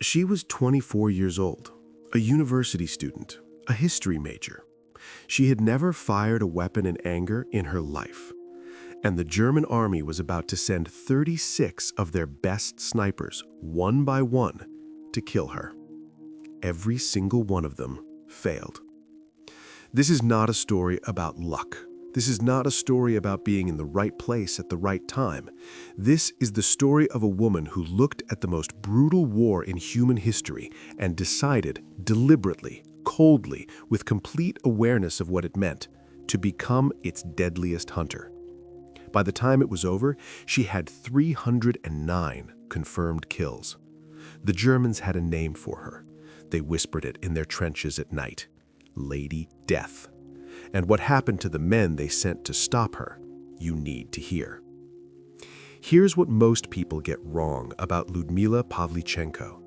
She was 24 years old, a university student, a history major. She had never fired a weapon in anger in her life. And the German army was about to send 36 of their best snipers, one by one, to kill her. Every single one of them failed. This is not a story about luck. This is not a story about being in the right place at the right time. This is the story of a woman who looked at the most brutal war in human history and decided deliberately, coldly, with complete awareness of what it meant, to become its deadliest hunter. By the time it was over, she had 309 confirmed kills. The Germans had a name for her. They whispered it in their trenches at night: Lady Death. And what happened to the men they sent to stop her, you need to hear. Here's what most people get wrong about Lyudmila Pavlichenko.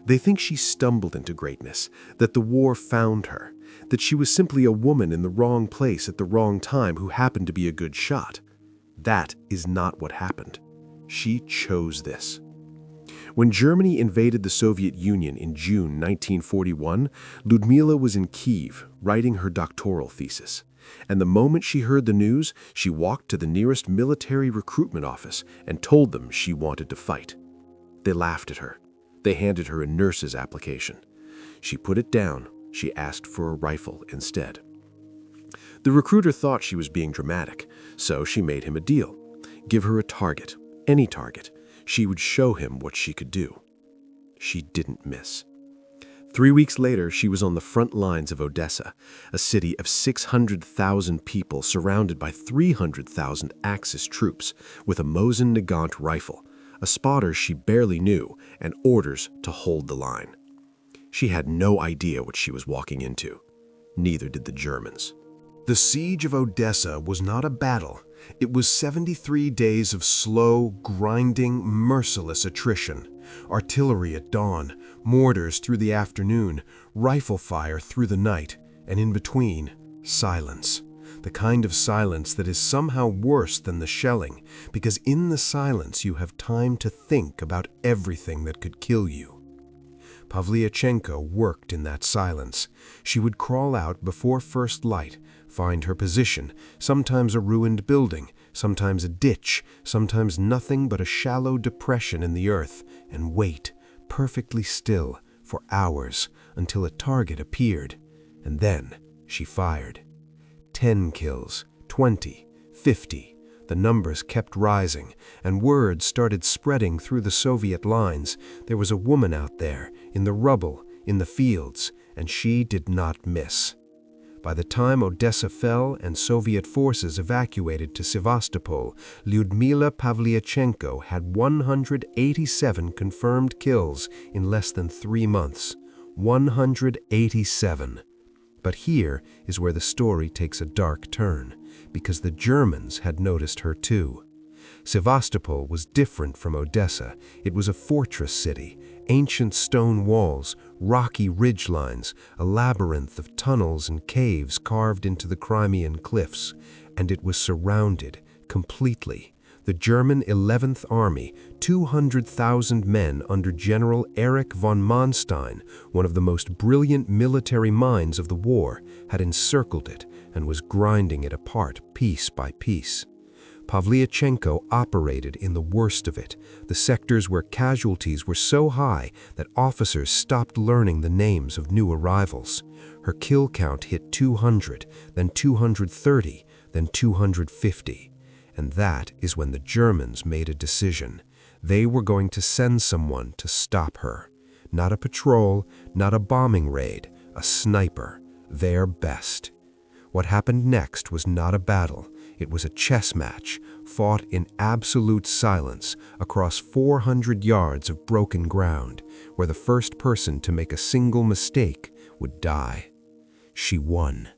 They think she stumbled into greatness, that the war found her, that she was simply a woman in the wrong place at the wrong time who happened to be a good shot. That is not what happened. She chose this. When Germany invaded the Soviet Union in June 1941, Lyudmila was in Kyiv writing her doctoral thesis. And the moment she heard the news, she walked to the nearest military recruitment office and told them she wanted to fight. They laughed at her. They handed her a nurse's application. She put it down. She asked for a rifle instead. The recruiter thought she was being dramatic, so she made him a deal. Give her a target, any target. She would show him what she could do. She didn't miss. 3 weeks later, she was on the front lines of Odessa, a city of 600,000 people surrounded by 300,000 Axis troops with a Mosin Nagant rifle, a spotter she barely knew, and orders to hold the line. She had no idea what she was walking into. Neither did the Germans. The siege of Odessa was not a battle. It was 73 days of slow, grinding, merciless attrition. Artillery at dawn, mortars through the afternoon, rifle fire through the night, and in between, silence. The kind of silence that is somehow worse than the shelling, because in the silence you have time to think about everything that could kill you. Pavlichenko worked in that silence. She would crawl out before first light, find her position, sometimes a ruined building, sometimes a ditch, sometimes nothing but a shallow depression in the earth, and wait, perfectly still, for hours, until a target appeared. And then she fired. 10 kills, 20, 50. The numbers kept rising, and word started spreading through the Soviet lines. There was a woman out there, in the rubble, in the fields, and she did not miss. By the time Odessa fell and Soviet forces evacuated to Sevastopol, Lyudmila Pavlichenko had 187 confirmed kills in less than 3 months. 187. But here is where the story takes a dark turn, because the Germans had noticed her too. Sevastopol was different from Odessa. It was a fortress city, ancient stone walls, rocky ridgelines, a labyrinth of tunnels and caves carved into the Crimean cliffs, and it was surrounded completely. The German 11th Army, 200,000 men under General Erich von Manstein, one of the most brilliant military minds of the war, had encircled it and was grinding it apart piece by piece. Pavlichenko operated in the worst of it, the sectors where casualties were so high that officers stopped learning the names of new arrivals. Her kill count hit 200, then 230, then 250. And that is when the Germans made a decision. They were going to send someone to stop her. Not a patrol, not a bombing raid, a sniper, their best. What happened next was not a battle. It was a chess match, fought in absolute silence across 400 yards of broken ground, where the first person to make a single mistake would die. She won.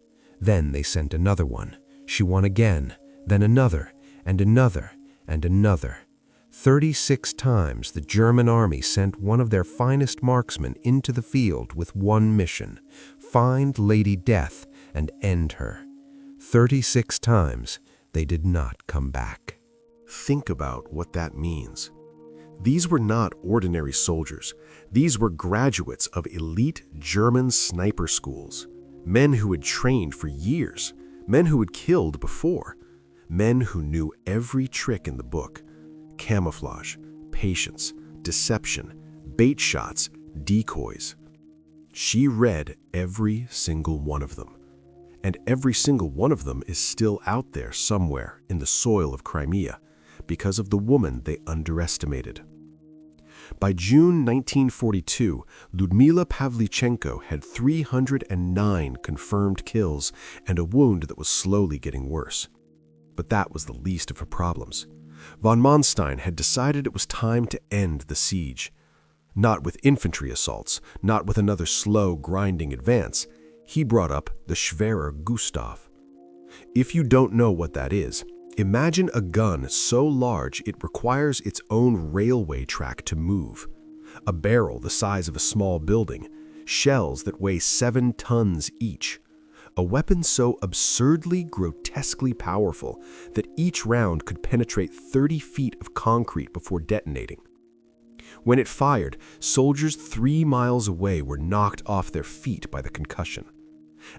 Then they sent another one. She won again, then another, and another, and another. 36 times the German army sent one of their finest marksmen into the field with one mission: find Lady Death and end her. 36 times they did not come back. Think about what that means. These were not ordinary soldiers. These were graduates of elite German sniper schools, men who had trained for years, men who had killed before, men who knew every trick in the book: camouflage, patience, deception, bait shots, decoys. She read every single one of them, and every single one of them is still out there somewhere in the soil of Crimea because of the woman they underestimated. By June 1942, Lyudmila Pavlichenko had 309 confirmed kills and a wound that was slowly getting worse. But that was the least of her problems. Von Manstein had decided it was time to end the siege. Not with infantry assaults, not with another slow, grinding advance. He brought up the Schwerer Gustav. If you don't know what that is, imagine a gun so large it requires its own railway track to move, a barrel the size of a small building, shells that weigh 7 tons each, a weapon so absurdly, grotesquely powerful that each round could penetrate 30 feet of concrete before detonating. When it fired, soldiers 3 miles away were knocked off their feet by the concussion.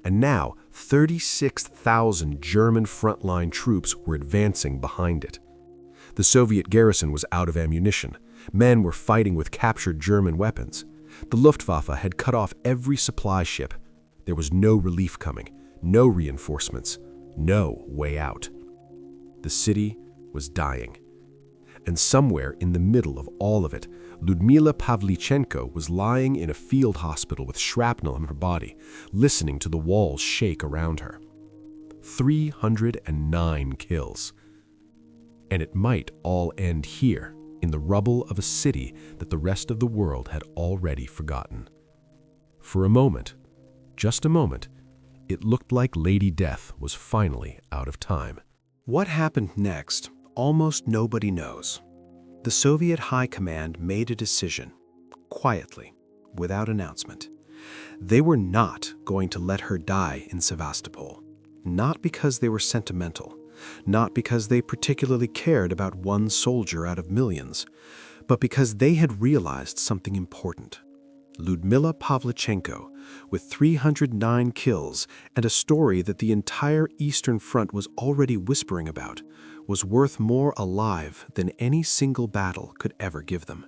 And now, 36,000 German frontline troops were advancing behind it. The Soviet garrison was out of ammunition. Men were fighting with captured German weapons. The Luftwaffe had cut off every supply ship. There was no relief coming, no reinforcements, no way out. The city was dying. And somewhere in the middle of all of it, Lyudmila Pavlichenko was lying in a field hospital with shrapnel in her body, listening to the walls shake around her. 309 kills. And it might all end here, in the rubble of a city that the rest of the world had already forgotten. For a moment, just a moment, it looked like Lady Death was finally out of time. What happened next, almost nobody knows. The Soviet High Command made a decision, quietly, without announcement. They were not going to let her die in Sevastopol, not because they were sentimental, not because they particularly cared about one soldier out of millions, but because they had realized something important. Lyudmila Pavlichenko, with 309 kills and a story that the entire Eastern Front was already whispering about, was worth more alive than any single battle could ever give them.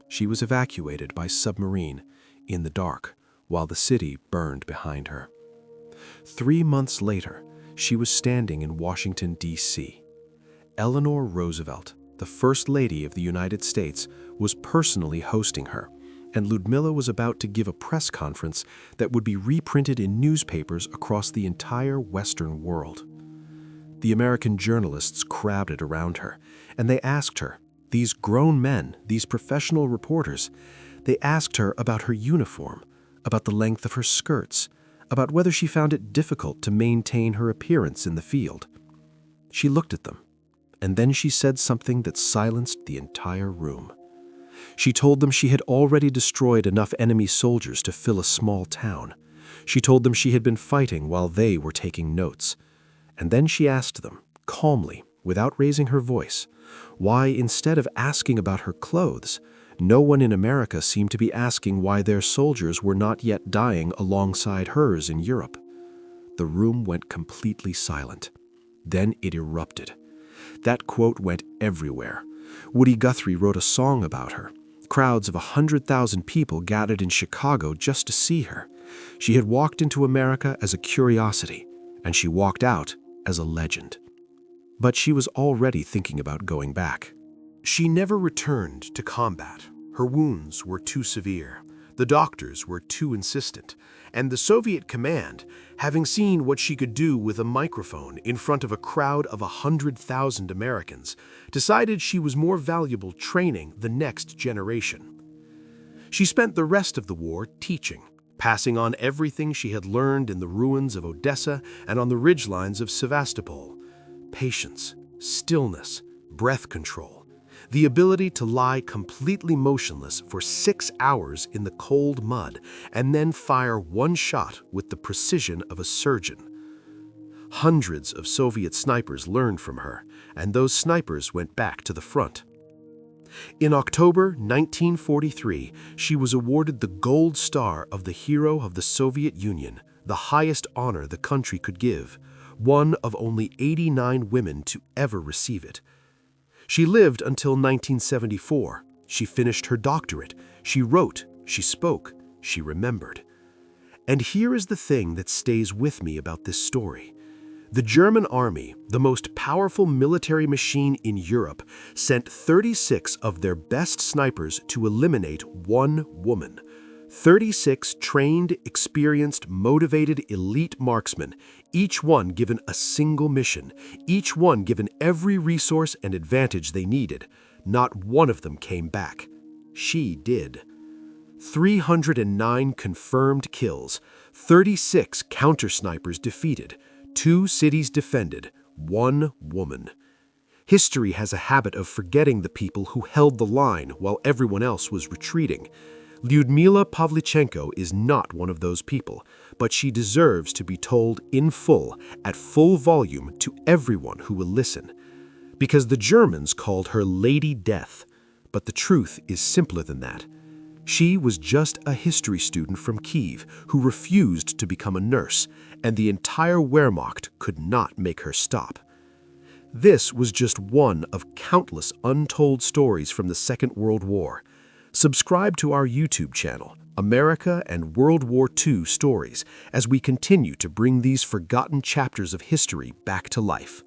She was evacuated by submarine in the dark while the city burned behind her. 3 months later, she was standing in Washington, D.C. Eleanor Roosevelt, the First Lady of the United States, was personally hosting her, and Lyudmila was about to give a press conference that would be reprinted in newspapers across the entire Western world. The American journalists crowded around her, and they asked her, these grown men, these professional reporters, they asked her about her uniform, about the length of her skirts, about whether she found it difficult to maintain her appearance in the field. She looked at them, and then she said something that silenced the entire room. She told them she had already destroyed enough enemy soldiers to fill a small town. She told them she had been fighting while they were taking notes. And then she asked them, calmly, without raising her voice, why, instead of asking about her clothes, no one in America seemed to be asking why their soldiers were not yet dying alongside hers in Europe. The room went completely silent. Then it erupted. That quote went everywhere. Woody Guthrie wrote a song about her. Crowds of 100,000 people gathered in Chicago just to see her. She had walked into America as a curiosity, and she walked out as a legend. But she was already thinking about going back. She never returned to combat. Her wounds were too severe. The doctors were too insistent. And the Soviet command, having seen what she could do with a microphone in front of a crowd of 100,000 Americans, decided she was more valuable training the next generation. She spent the rest of the war teaching, passing on everything she had learned in the ruins of Odessa and on the ridgelines of Sevastopol. Patience, stillness, breath control, the ability to lie completely motionless for 6 hours in the cold mud and then fire one shot with the precision of a surgeon. Hundreds of Soviet snipers learned from her, and those snipers went back to the front. In October 1943, she was awarded the Gold Star of the Hero of the Soviet Union, the highest honor the country could give, one of only 89 women to ever receive it. She lived until 1974. She finished her doctorate. She wrote, she spoke, she remembered. And here is the thing that stays with me about this story. The German army, the most powerful military machine in Europe, sent 36 of their best snipers to eliminate one woman. 36 trained, experienced, motivated elite marksmen, each one given a single mission, each one given every resource and advantage they needed. Not one of them came back. She did. 309 confirmed kills, 36 counter-snipers defeated, 2 cities defended, 1 woman. History has a habit of forgetting the people who held the line while everyone else was retreating. Lyudmila Pavlichenko is not one of those people, but she deserves to be told in full, at full volume, to everyone who will listen. Because the Germans called her Lady Death, but the truth is simpler than that. She was just a history student from Kyiv who refused to become a nurse, and the entire Wehrmacht could not make her stop. This was just one of countless untold stories from the Second World War. Subscribe to our YouTube channel, America and World War II Stories, as we continue to bring these forgotten chapters of history back to life.